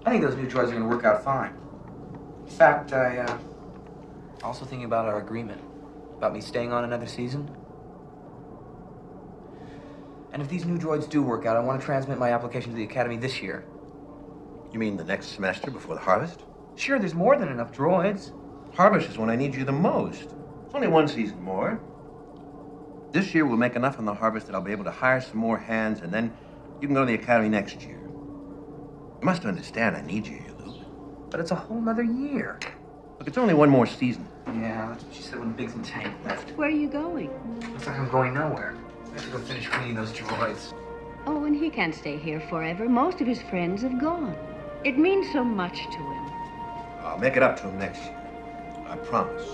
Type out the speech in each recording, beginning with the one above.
I think those new droids are going to work out fine. In fact, also thinking about our agreement, about me staying on another season. And if these new droids do work out, I want to transmit my application to the Academy this year. You mean the next semester before the harvest? Sure, there's more than enough droids. Harvest is when I need you the most. It's only one season more. This year we'll make enough on the harvest that I'll be able to hire some more hands, and then you can go to the Academy next year. You must understand I need you here, Luke. But it's a whole nother year. Look, it's only one more season. Yeah, that's what she said when Biggs and Tank left. Where are you going? Looks like I'm going nowhere. I have to go finish cleaning those droids. Oh, and he can't stay here forever. Most of his friends have gone. It means so much to him. I'll make it up to him next year. I promise.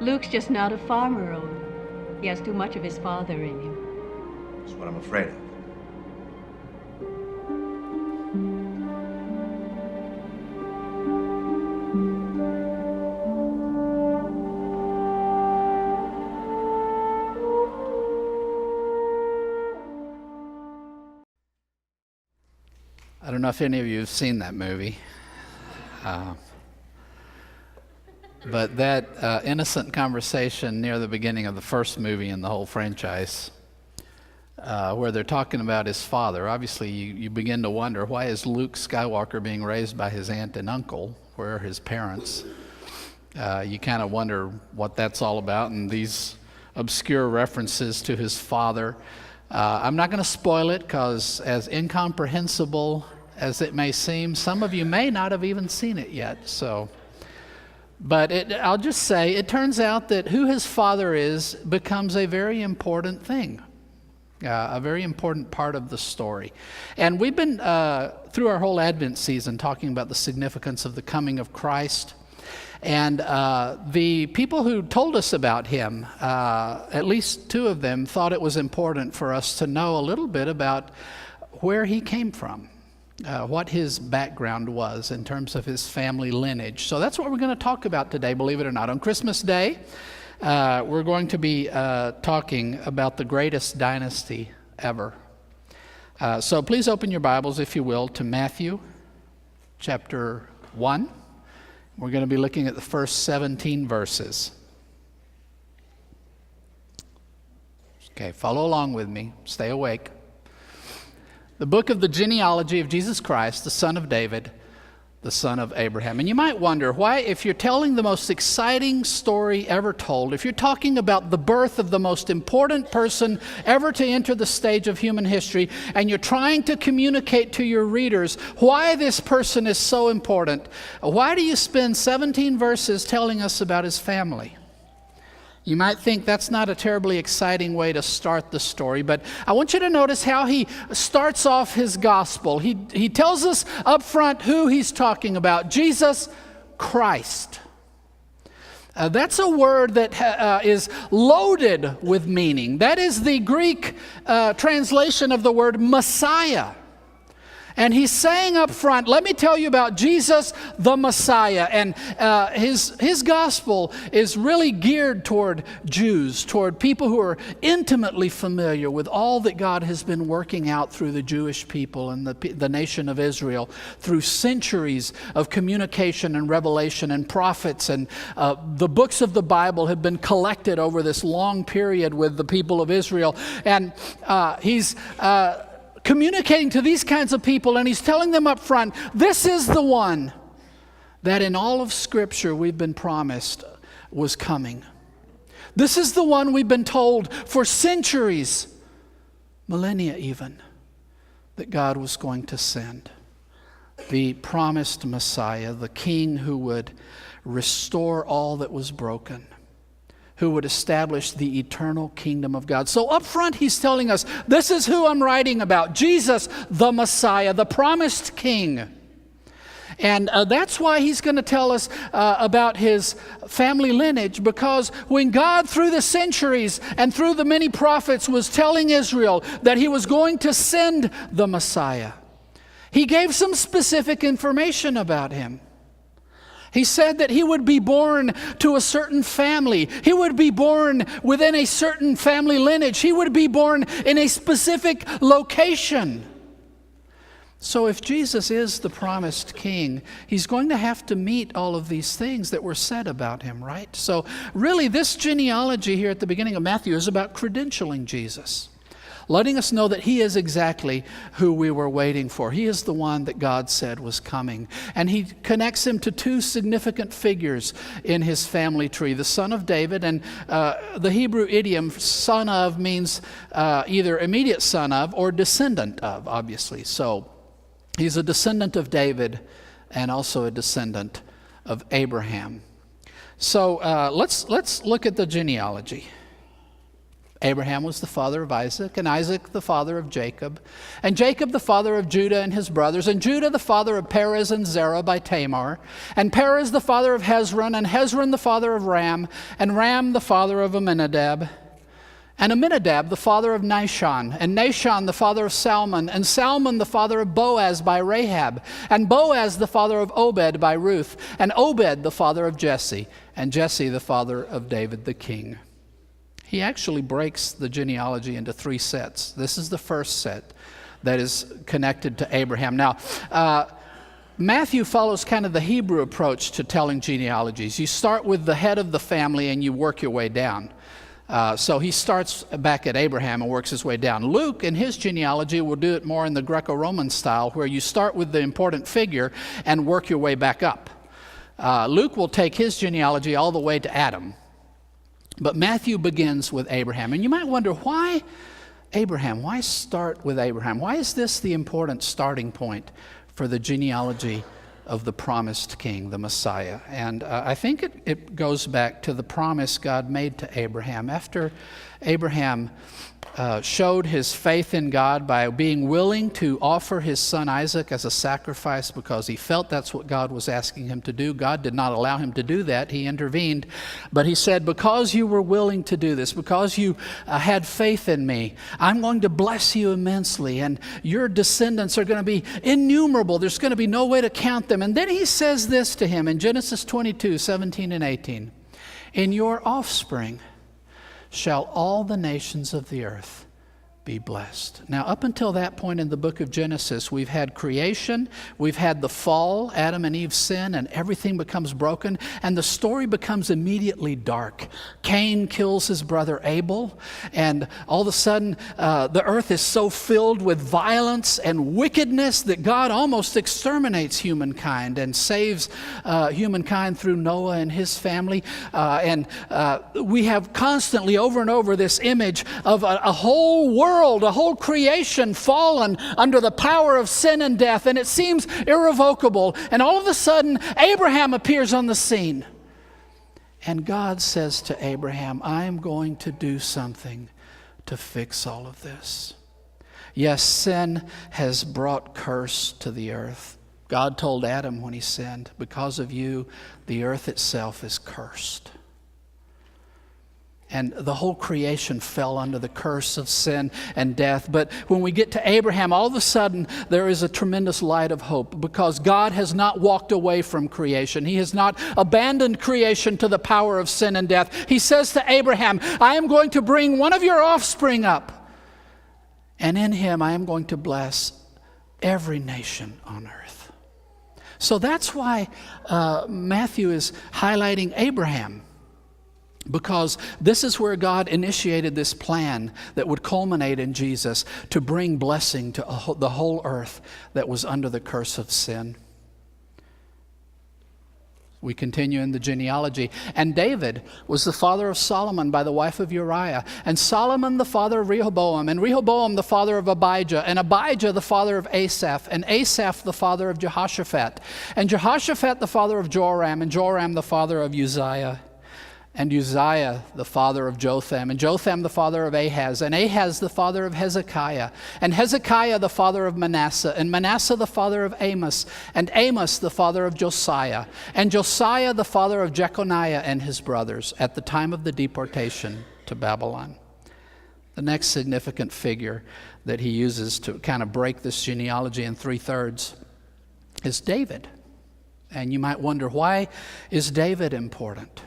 Luke's just not a farmer, Owen. He has too much of his father in him. That's what I'm afraid of. I don't know if any of you have seen that movie, but that innocent conversation near the beginning of the first movie in the whole franchise, where they're talking about his father, obviously you begin to wonder, why is Luke Skywalker being raised by his aunt and uncle? Where are his parents? You kind of wonder what that's all about, and these obscure references to his father. I'm not going to spoil it, because as incomprehensible as it may seem, some of you may not have even seen it yet. But I'll just say, it turns out that who his father is becomes a very important thing, a very important part of the story. And we've been, through our whole Advent season, talking about the significance of the coming of Christ. And the people who told us about him, at least two of them, thought it was important for us to know a little bit about where he came from, what his background was in terms of his family lineage. So that's what we're going to talk about today, believe it or not. On Christmas Day, we're going to be talking about the greatest dynasty ever. So please open your Bibles, if you will, to Matthew chapter 1. We're going to be looking at the first 17 verses. Okay, follow along with me. Stay awake. The book of the genealogy of Jesus Christ, the son of David, the son of Abraham. And you might wonder why, if you're telling the most exciting story ever told, if you're talking about the birth of the most important person ever to enter the stage of human history, and you're trying to communicate to your readers why this person is so important, why do you spend 17 verses telling us about his family? You might think that's not a terribly exciting way to start the story, but I want you to notice how he starts off his gospel. He tells us up front who he's talking about: Jesus Christ. That's a word that is loaded with meaning. That is the Greek translation of the word Messiah. And he's saying up front, let me tell you about Jesus, the Messiah. And his gospel is really geared toward Jews, toward people who are intimately familiar with all that God has been working out through the Jewish people and the nation of Israel, through centuries of communication and revelation and prophets. And the books of the Bible have been collected over this long period with the people of Israel. And he's communicating to these kinds of people, and he's telling them up front, this is the one that in all of Scripture we've been promised was coming. This is the one we've been told for centuries, millennia even, that God was going to send. The promised Messiah, the King who would restore all that was broken, who would establish the eternal kingdom of God. So up front, he's telling us, this is who I'm writing about: Jesus, the Messiah, the promised King. And that's why he's going to tell us about his family lineage, because when God, through the centuries and through the many prophets, was telling Israel that he was going to send the Messiah, he gave some specific information about him. He said that he would be born to a certain family. He would be born within a certain family lineage. He would be born in a specific location. So if Jesus is the promised king, he's going to have to meet all of these things that were said about him, right? So really, this genealogy here at the beginning of Matthew is about credentialing Jesus, letting us know that he is exactly who we were waiting for. He is the one that God said was coming. And he connects him to two significant figures in his family tree, the son of David, and the Hebrew idiom son of means either immediate son of or descendant of, obviously. So he's a descendant of David and also a descendant of Abraham. So let's look at the genealogy. Abraham was the father of Isaac, and Isaac the father of Jacob, and Jacob the father of Judah and his brothers, and Judah the father of Perez and Zerah by Tamar, and Perez the father of Hezron, and Hezron the father of Ram, and Ram the father of Amminadab, and Amminadab the father of Nahshon, and Nahshon the father of Salmon, and Salmon the father of Boaz by Rahab, and Boaz the father of Obed by Ruth, and Obed the father of Jesse, and Jesse the father of David the king. He actually breaks the genealogy into three sets. This is the first set that is connected to Abraham. Now, Matthew follows kind of the Hebrew approach to telling genealogies. You start with the head of the family and you work your way down. So he starts back at Abraham and works his way down. Luke, in his genealogy, will do it more in the Greco-Roman style, where you start with the important figure and work your way back up. Luke will take his genealogy all the way to Adam. But Matthew begins with Abraham. And you might wonder, why Abraham? Why start with Abraham? Why is this the important starting point for the genealogy of the promised king, the Messiah? And I think it goes back to the promise God made to Abraham. After Abraham showed his faith in God by being willing to offer his son Isaac as a sacrifice because he felt that's what God was asking him to do. God did not allow him to do that. He intervened. But he said, because you were willing to do this, because you had faith in me, I'm going to bless you immensely, and your descendants are going to be innumerable. There's going to be no way to count them. And then he says this to him in Genesis 22, 17 and 18. In your offspring shall all the nations of the earth be blessed. Now, up until that point in the book of Genesis, we've had creation, we've had the fall, Adam and Eve sin, and everything becomes broken, and the story becomes immediately dark. Cain kills his brother Abel, and all of a sudden, the earth is so filled with violence and wickedness that God almost exterminates humankind and saves humankind through Noah and his family. And we have constantly, over and over, this image of a whole world, a whole creation fallen under the power of sin and death, and it seems irrevocable. And all of a sudden, Abraham appears on the scene. And God says to Abraham, I'm going to do something to fix all of this. Yes, sin has brought curse to the earth. God told Adam when he sinned, because of you, the earth itself is cursed. And the whole creation fell under the curse of sin and death. But when we get to Abraham, all of a sudden there is a tremendous light of hope, because God has not walked away from creation. He has not abandoned creation to the power of sin and death. He says to Abraham, I am going to bring one of your offspring up, and in him I am going to bless every nation on earth. So that's why Matthew is highlighting Abraham, because this is where God initiated this plan that would culminate in Jesus to bring blessing to the whole earth that was under the curse of sin. We continue in the genealogy. And David was the father of Solomon by the wife of Uriah, and Solomon the father of Rehoboam, and Rehoboam the father of Abijah, and Abijah the father of Asaph, and Asaph the father of Jehoshaphat, and Jehoshaphat the father of Joram, and Joram the father of Uzziah, and Uzziah the father of Jotham, and Jotham the father of Ahaz, and Ahaz the father of Hezekiah, and Hezekiah the father of Manasseh, and Manasseh the father of Amos, and Amos the father of Josiah, and Josiah the father of Jeconiah and his brothers at the time of the deportation to Babylon. The next significant figure that he uses to kind of break this genealogy in 3/3 is David. And you might wonder, why is David important?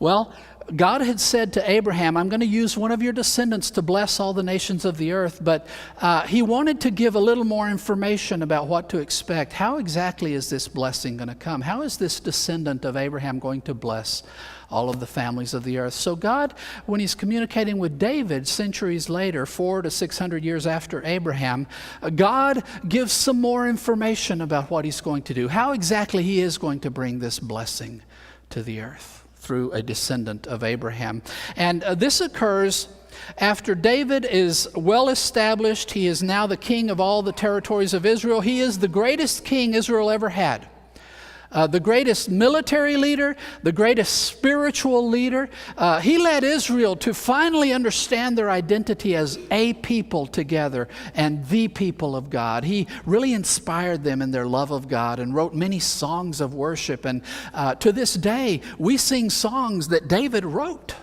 Well, God had said to Abraham, I'm going to use one of your descendants to bless all the nations of the earth, but he wanted to give a little more information about what to expect. How exactly is this blessing going to come? How is this descendant of Abraham going to bless all of the families of the earth? So God, when he's communicating with David centuries later, 400 to 600 years after Abraham, God gives some more information about what he's going to do, how exactly he is going to bring this blessing to the earth through a descendant of Abraham. And this occurs after David is well established. He is now the king of all the territories of Israel. He is the greatest king Israel ever had. The greatest military leader, the greatest spiritual leader. He led Israel to finally understand their identity as a people together and the people of God. He really inspired them in their love of God and wrote many songs of worship. And to this day, we sing songs that David wrote.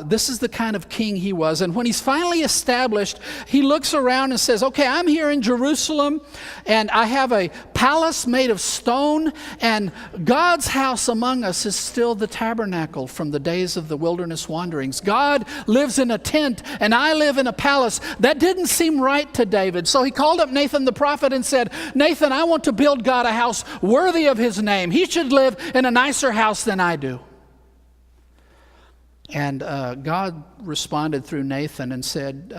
This is the kind of king he was. And when he's finally established, he looks around and says, okay, I'm here in Jerusalem, and I have a palace made of stone, and God's house among us is still the tabernacle from the days of the wilderness wanderings. God lives in a tent, and I live in a palace. That didn't seem right to David. So he called up Nathan the prophet and said, Nathan, I want to build God a house worthy of his name. He should live in a nicer house than I do. And God responded through Nathan and said,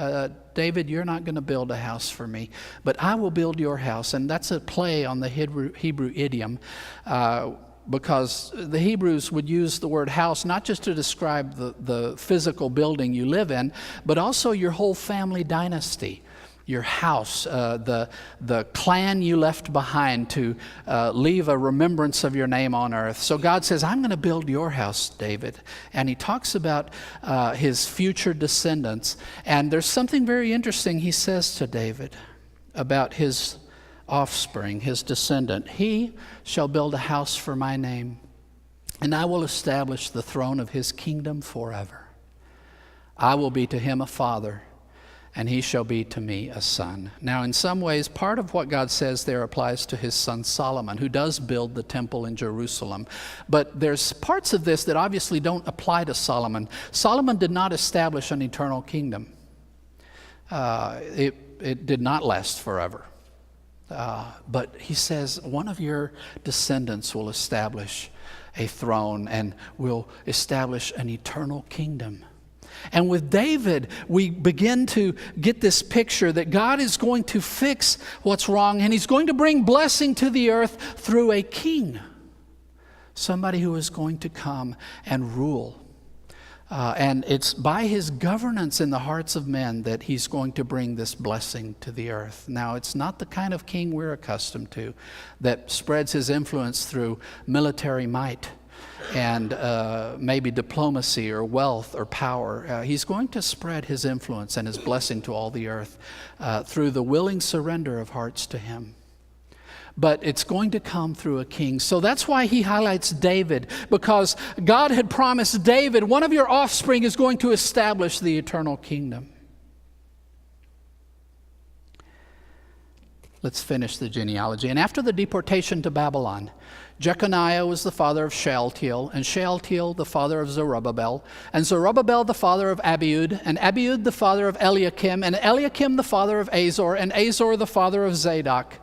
David, you're not going to build a house for me, but I will build your house. And that's a play on the Hebrew idiom, because the Hebrews would use the word house not just to describe the physical building you live in, but also your whole family dynasty. Your house, the clan you left behind to leave a remembrance of your name on earth. So God says, I'm going to build your house, David. And he talks about his future descendants. And there's something very interesting he says to David about his offspring, his descendant. He shall build a house for my name, and I will establish the throne of his kingdom forever. I will be to him a father, and he shall be to me a son. Now, in some ways, part of what God says there applies to his son Solomon, who does build the temple in Jerusalem. But there's parts of this that obviously don't apply to Solomon. Solomon did not establish an eternal kingdom. It did not last forever. But he says, one of your descendants will establish a throne and will establish an eternal kingdom. And with David, we begin to get this picture that God is going to fix what's wrong, and he's going to bring blessing to the earth through a king, somebody who is going to come and rule. And it's by his governance in the hearts of men that he's going to bring this blessing to the earth. Now, it's not the kind of king we're accustomed to that spreads his influence through military might and maybe diplomacy or wealth or power. He's going to spread his influence and his blessing to all the earth through the willing surrender of hearts to him. But it's going to come through a king. So that's why he highlights David, because God had promised David, one of your offspring is going to establish the eternal kingdom. Let's finish the genealogy. And after the deportation to Babylon, Jeconiah was the father of Shealtiel, and Shealtiel the father of Zerubbabel, and Zerubbabel the father of Abiud, and Abiud the father of Eliakim, and Eliakim the father of Azor, and Azor the father of Zadok,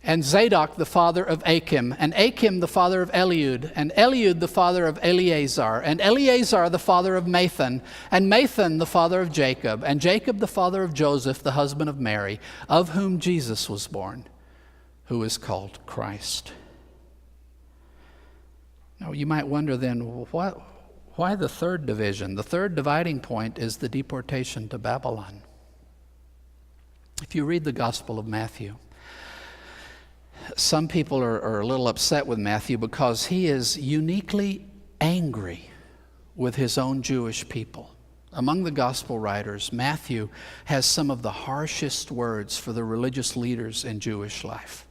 and Zadok the father of Achim, and Achim the father of Eliud, and Eliud the father of Eleazar, and Eleazar the father of Mathan, and Mathan the father of Jacob, and Jacob the father of Joseph, the husband of Mary, of whom Jesus was born, who is called Christ. Now you might wonder then, why the third division? The third dividing point is the deportation to Babylon. If you read the Gospel of Matthew, some people are a little upset with Matthew because he is uniquely angry with his own Jewish people. Among the gospel writers, Matthew has some of the harshest words for the religious leaders in Jewish life.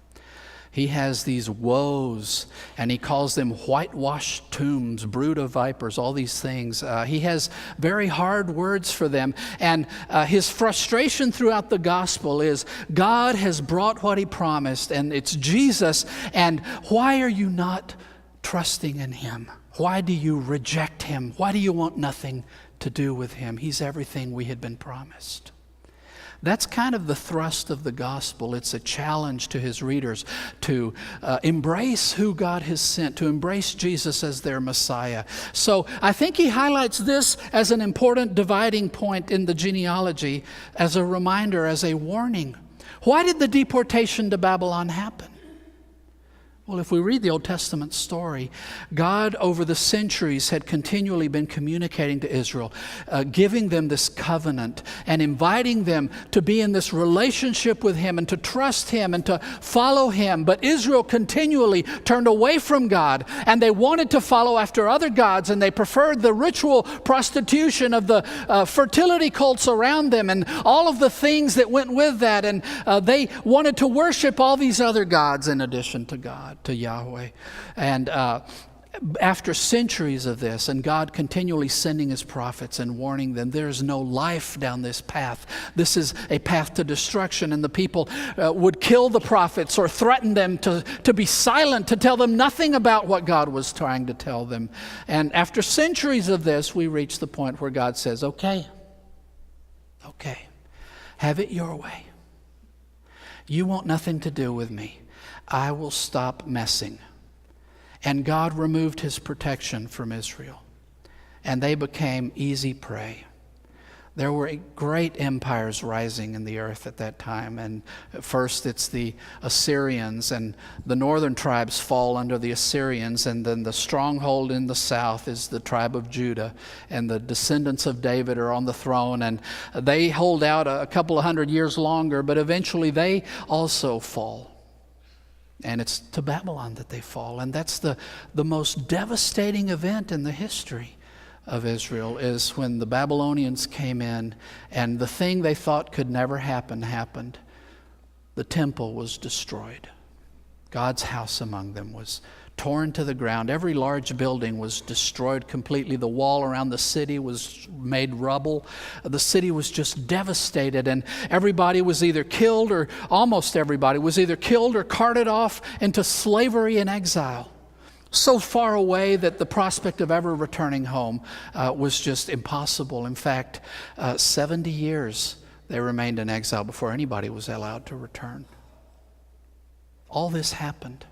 He has these woes, and he calls them whitewashed tombs, brood of vipers, all these things. He has very hard words for them. And his frustration throughout the gospel is, God has brought what he promised, and it's Jesus, and why are you not trusting in him? Why do you reject him? Why do you want nothing to do with him? He's everything we had been promised. That's kind of the thrust of the gospel. It's a challenge to his readers to embrace who God has sent, to embrace Jesus as their Messiah. So I think he highlights this as an important dividing point in the genealogy, as a reminder, as a warning. Why did the deportation to Babylon happen? Well, if we read the Old Testament story, God over the centuries had continually been communicating to Israel, giving them this covenant and inviting them to be in this relationship with him and to trust him and to follow him. But Israel continually turned away from God, and they wanted to follow after other gods, and they preferred the ritual prostitution of the fertility cults around them and all of the things that went with that. And they wanted to worship all these other gods in addition to God, to Yahweh. And after centuries of this, and God continually sending his prophets and warning them, there's no life down this path. This is a path to destruction. And the people would kill the prophets or threaten them to be silent, to tell them nothing about what God was trying to tell them. And after centuries of this, we reach the point where God says, okay, have it your way. You want nothing to do with me. I will stop messing. And God removed his protection from Israel, and they became easy prey. There were great empires rising in the earth at that time. And at first it's the Assyrians, and the northern tribes fall under the Assyrians, and then the stronghold in the south is the tribe of Judah, and the descendants of David are on the throne, and they hold out a couple of hundred years longer, but eventually they also fall. And it's to Babylon that they fall. And that's the most devastating event in the history of Israel, is when the Babylonians came in and the thing they thought could never happen happened. The temple was destroyed. God's house among them was torn to the ground. Every large building was destroyed completely. The wall around the city was made rubble. The city was just devastated, and everybody was either killed, or almost everybody was either killed or carted off into slavery and exile. So far away that the prospect of ever returning home was just impossible. In fact, 70 years they remained in exile before anybody was allowed to return. All this happened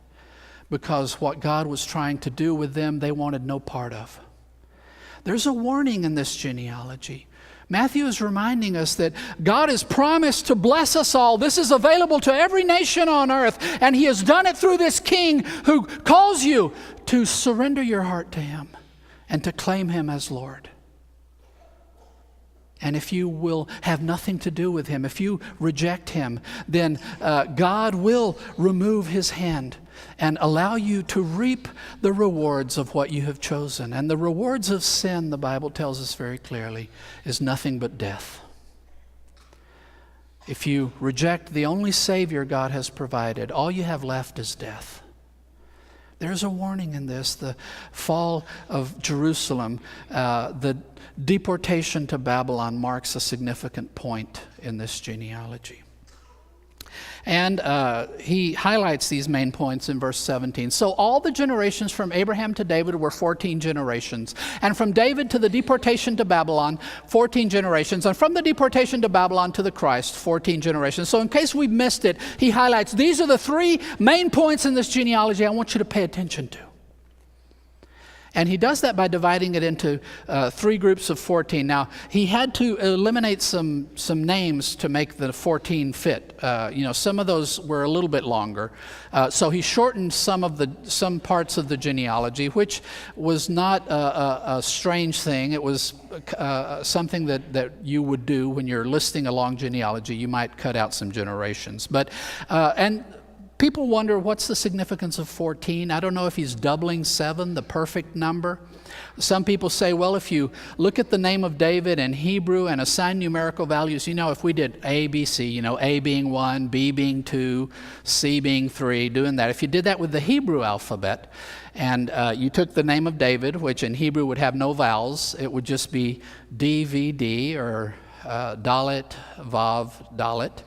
because what God was trying to do with them, they wanted no part of. There's a warning in this genealogy. Matthew is reminding us that God has promised to bless us all. This is available to every nation on earth, and he has done it through this king who calls you to surrender your heart to him and to claim him as Lord. And if you will have nothing to do with him, if you reject him, then God will remove his hand and allow you to reap the rewards of what you have chosen. And the rewards of sin, the Bible tells us very clearly, is nothing but death. If you reject the only Savior God has provided, all you have left is death. There's a warning in this. The fall of Jerusalem, the deportation to Babylon marks a significant point in this genealogy. And he highlights these main points in verse 17. So all the generations from Abraham to David were 14 generations. And from David to the deportation to Babylon, 14 generations. And from the deportation to Babylon to the Christ, 14 generations. So in case we missed it, he highlights these are the three main points in this genealogy I want you to pay attention to. And he does that by dividing it into three groups of 14. Now, he had to eliminate some names to make the 14 fit. Some of those were a little bit longer. So he shortened some parts of the genealogy, which was not a strange thing. It was something that you would do when you're listing a long genealogy. You might cut out some generations. And people wonder, what's the significance of 14? I don't know if he's doubling 7, the perfect number. Some people say, well, if you look at the name of David in Hebrew and assign numerical values, if we did A, B, C, A being 1, B being 2, C being 3, doing that. If you did that with the Hebrew alphabet, and you took the name of David, which in Hebrew would have no vowels, it would just be D, V, D, or Dalet, Vav, Dalet.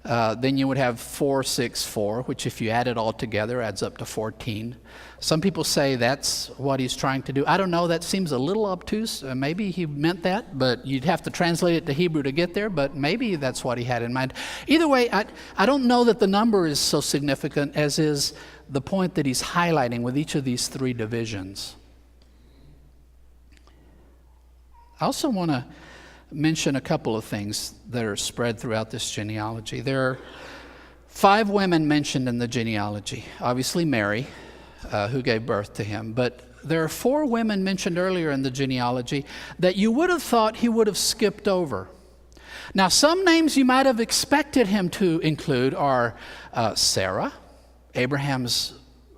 then you would have 464, which if you add it all together adds up to 14. Some people say that's what he's trying to do. I don't know, that seems a little obtuse. Maybe he meant that, but you'd have to translate it to Hebrew to get there, but maybe that's what he had in mind. Either way, I don't know that the number is so significant as is the point that he's highlighting with each of these three divisions. I also want to mention a couple of things that are spread throughout this genealogy. There are 5 women mentioned in the genealogy. Obviously Mary, who gave birth to him. But there are 4 women mentioned earlier in the genealogy that you would have thought he would have skipped over. Now, some names you might have expected him to include are Sarah, Abraham's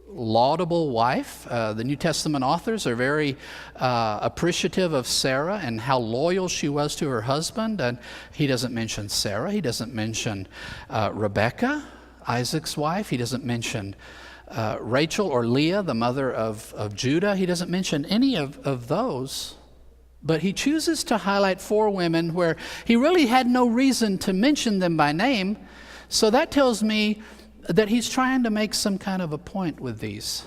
laudable wife. The New Testament authors are very appreciative of Sarah and how loyal she was to her husband. And he doesn't mention Sarah. He doesn't mention Rebekah, Isaac's wife. He doesn't mention Rachel or Leah, the mother of Judah. He doesn't mention any of those. But he chooses to highlight 4 women where he really had no reason to mention them by name. So that tells me that he's trying to make some kind of a point with these.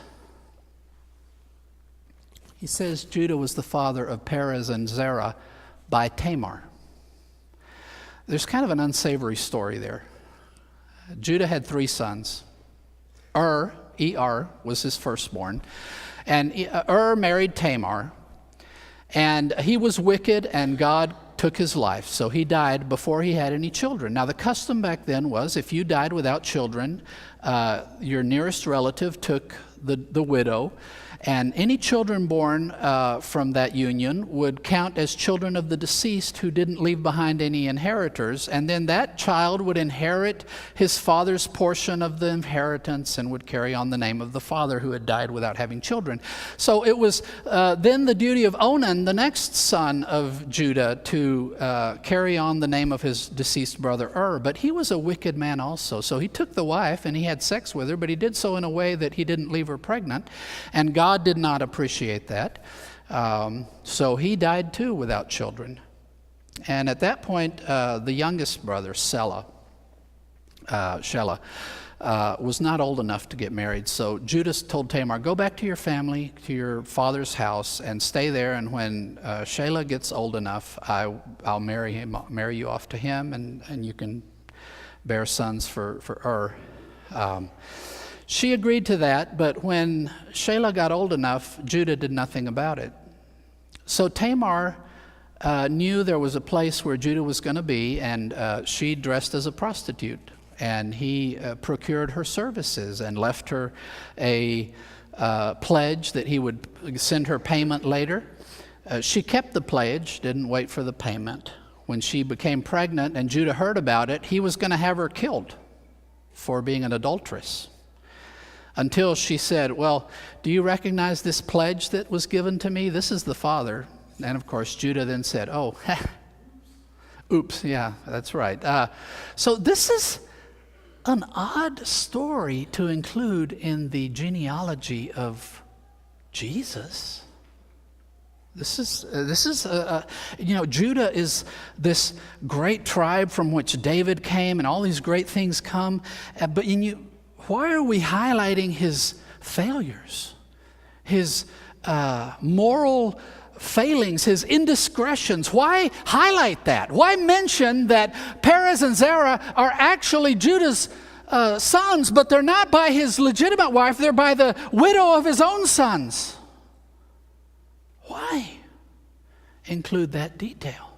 He says Judah was the father of Perez and Zerah by Tamar. There's kind of an unsavory story there. Judah had 3 sons. Er was his firstborn. And married Tamar. And he was wicked, and God took his life. So he died before he had any children. Now, the custom back then was if you died without children, your nearest relative took the widow, and any children born from that union would count as children of the deceased who didn't leave behind any inheritors, and then that child would inherit his father's portion of the inheritance and would carry on the name of the father who had died without having children. So it was then the duty of Onan, the next son of Judah, to carry on the name of his deceased brother but he was a wicked man also. So he took the wife and he had sex with her, but he did so in a way that he didn't leave her pregnant, and God did not appreciate that. So he died too without children. And at that point, the youngest brother, Shelah, was not old enough to get married. So Judah told Tamar, go back to your family, to your father's house, and stay there. And when Shelah gets old enough, I'll marry you off to him, and you can bear sons for She agreed to that, but when Shelah got old enough, Judah did nothing about it. So Tamar knew there was a place where Judah was going to be, and she dressed as a prostitute. And he procured her services and left her a pledge that he would send her payment later. She kept the pledge, didn't wait for the payment. When she became pregnant and Judah heard about it, he was going to have her killed for being an adulteress. Until she said, well, do you recognize this pledge that was given to me? This is the father. And of course, Judah then said, oh, oops, yeah, that's right. So this is an odd story to include in the genealogy of Jesus. This is Judah is this great tribe from which David came, and all these great things come. But why are we highlighting his failures, his moral failings, his indiscretions? Why highlight that? Why mention that Perez and Zerah are actually Judah's sons, but they're not by his legitimate wife, they're by the widow of his own sons? Why include that detail?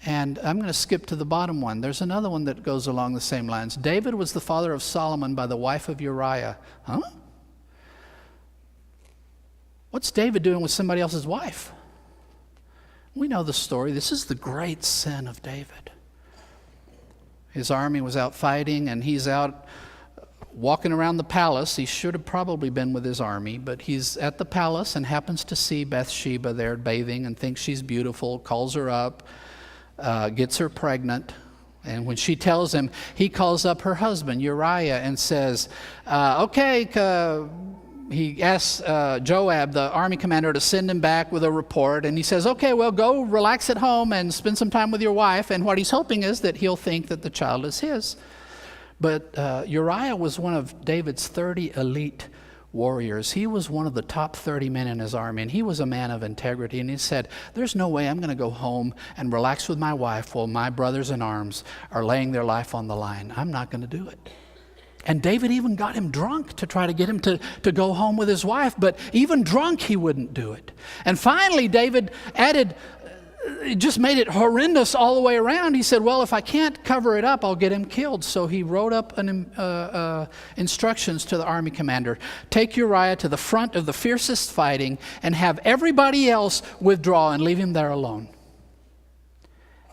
And I'm going to skip to the bottom one. There's another one that goes along the same lines. David was the father of Solomon by the wife of Uriah. Huh? What's David doing with somebody else's wife? We know the story. This is the great sin of David. His army was out fighting, and he's out walking around the palace. He should have probably been with his army, but he's at the palace and happens to see Bathsheba there bathing and thinks she's beautiful, calls her up, gets her pregnant. And when she tells him, he calls up her husband, Uriah, and says, okay, he asks Joab, the army commander, to send him back with a report. And he says, okay, well, go relax at home and spend some time with your wife. And what he's hoping is that he'll think that the child is his. But Uriah was one of David's 30 elite warriors. He was one of the top 30 men in his army, and he was a man of integrity. And he said, there's no way I'm going to go home and relax with my wife while my brothers in arms are laying their life on the line. I'm not going to do it. And David even got him drunk to try to get him to go home with his wife, but even drunk he wouldn't do it. And finally David added, it just made it horrendous all the way around. He said, well, if I can't cover it up, I'll get him killed. So he wrote up instructions to the army commander. Take Uriah to the front of the fiercest fighting and have everybody else withdraw and leave him there alone.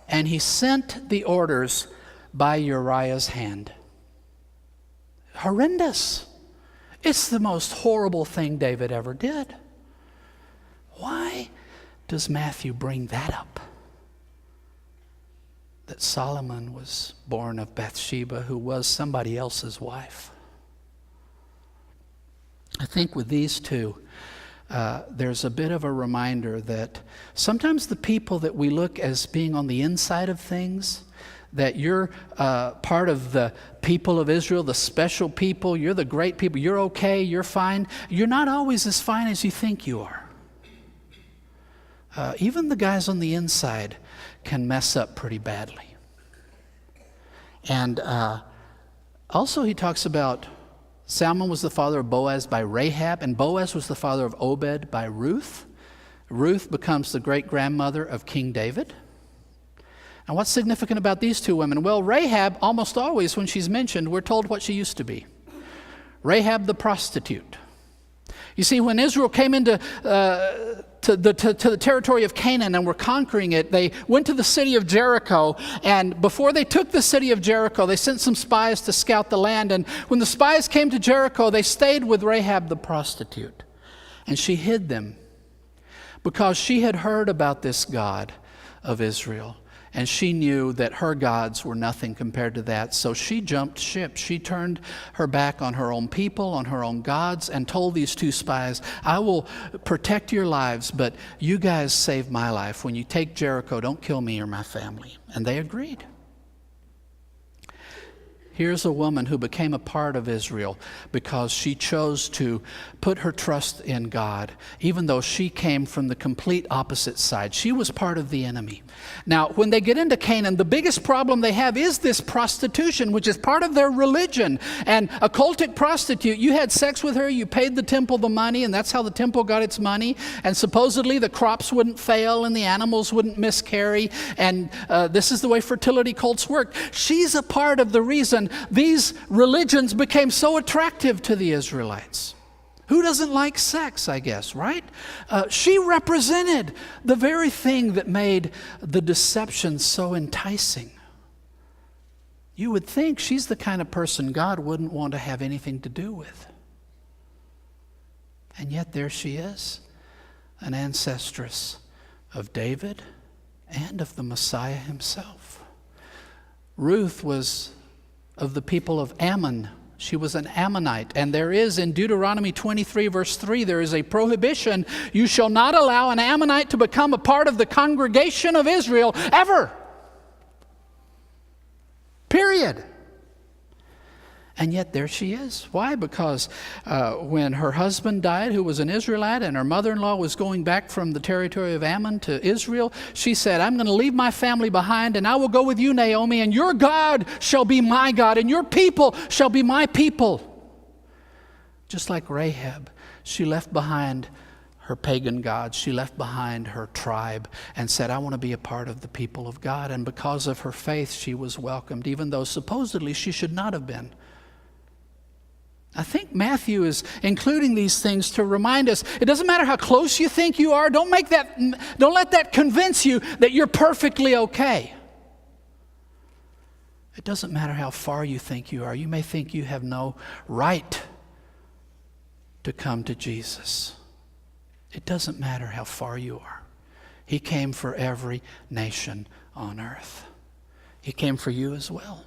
And he sent the orders by Uriah's hand. Horrendous. It's the most horrible thing David ever did. Why does Matthew bring that up? That Solomon was born of Bathsheba, who was somebody else's wife. I think with these two, there's a bit of a reminder that sometimes the people that we look as being on the inside of things, that you're part of the people of Israel, the special people, you're the great people, you're okay, you're fine. You're not always as fine as you think you are. Even the guys on the inside can mess up pretty badly. And also he talks about Salmon was the father of Boaz by Rahab, and Boaz was the father of Obed by Ruth. Ruth becomes the great-grandmother of King David. And what's significant about these two women? Well, Rahab, almost always when she's mentioned, we're told what she used to be. Rahab the prostitute. You see, when Israel came into to the territory of Canaan and were conquering it, they went to the city of Jericho, and before they took the city of Jericho, they sent some spies to scout the land, and when the spies came to Jericho, they stayed with Rahab the prostitute, and she hid them because she had heard about this God of Israel. And she knew that her gods were nothing compared to that. So she jumped ship. She turned her back on her own people, on her own gods, and told these two spies, I will protect your lives, but you guys save my life. When you take Jericho, don't kill me or my family. And they agreed. Here's a woman who became a part of Israel because she chose to put her trust in God, even though she came from the complete opposite side. She was part of the enemy. Now, when they get into Canaan, the biggest problem they have is this prostitution, which is part of their religion. And a cultic prostitute, you had sex with her, you paid the temple the money, and that's how the temple got its money. And supposedly the crops wouldn't fail and the animals wouldn't miscarry. And this is the way fertility cults work. She's a part of the reason these religions became so attractive to the Israelites. Who doesn't like sex, I guess, right? She represented the very thing that made the deception so enticing. You would think she's the kind of person God wouldn't want to have anything to do with. And yet there she is, an ancestress of David and of the Messiah himself. Ruth was of the people of Ammon. She was an Ammonite. And there is in Deuteronomy 23 verse 3, there is a prohibition. You shall not allow an Ammonite to become a part of the congregation of Israel ever. Period. And yet there she is. Why? Because when her husband died, who was an Israelite, and her mother-in-law was going back from the territory of Ammon to Israel, she said, I'm going to leave my family behind, and I will go with you, Naomi, and your God shall be my God, and your people shall be my people. Just like Rahab, she left behind her pagan gods. She left behind her tribe and said, I want to be a part of the people of God. And because of her faith, she was welcomed, even though supposedly she should not have been. I think Matthew is including these things to remind us, it doesn't matter how close you think you are, don't let that convince you that you're perfectly okay. It doesn't matter how far you think you are. You may think you have no right to come to Jesus. It doesn't matter how far you are. He came for every nation on earth. He came for you as well.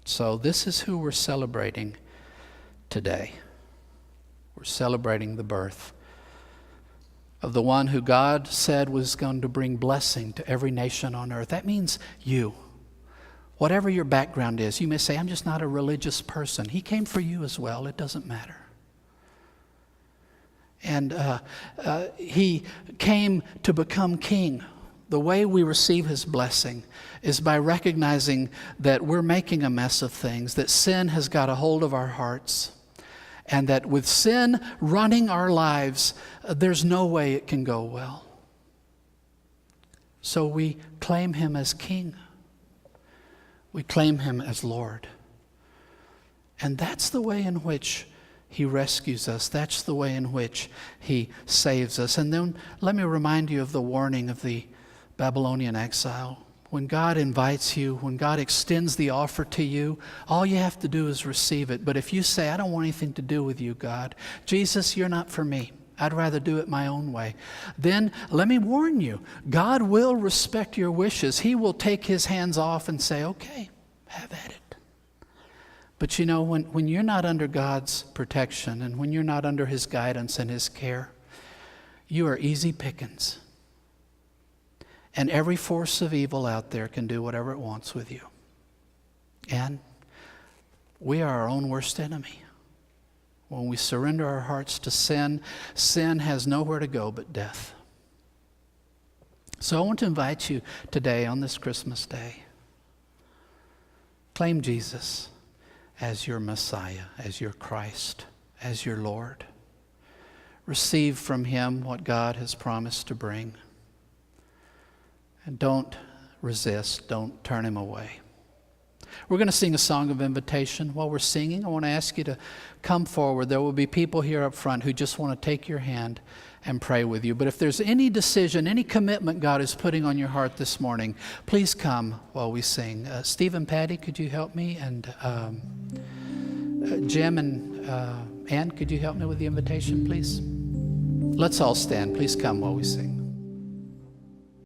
So this is who we're celebrating today. We're celebrating the birth of the one who God said was going to bring blessing to every nation on earth. That means you. Whatever your background is, you may say, I'm just not a religious person. He came for you as well. It doesn't matter. And he came to become king. The way we receive his blessing is by recognizing that we're making a mess of things, that sin has got a hold of our hearts, and that with sin running our lives, there's no way it can go well. So we claim him as king. We claim him as Lord. And that's the way in which he rescues us. That's the way in which he saves us. And then let me remind you of the warning of the Babylonian exile. When God invites you, when God extends the offer to you, all you have to do is receive it. But if you say, I don't want anything to do with you, God, Jesus, you're not for me. I'd rather do it my own way. Then let me warn you, God will respect your wishes. He will take his hands off and say, okay, have at it. But you know, when you're not under God's protection and when you're not under his guidance and his care, you are easy pickings. And every force of evil out there can do whatever it wants with you. And we are our own worst enemy. When we surrender our hearts to sin, sin has nowhere to go but death. So I want to invite you today on this Christmas day. Claim Jesus as your Messiah, as your Christ, as your Lord. Receive from him what God has promised to bring. And don't resist, don't turn him away. We're going to sing a song of invitation. While we're singing, I want to ask you to come forward. There will be people here up front who just want to take your hand and pray with you. But if there's any decision, any commitment God is putting on your heart this morning, please come while we sing. Steve and Patty, could you help me? And Jim and Ann, could you help me with the invitation, please? Let's all stand. Please come while we sing.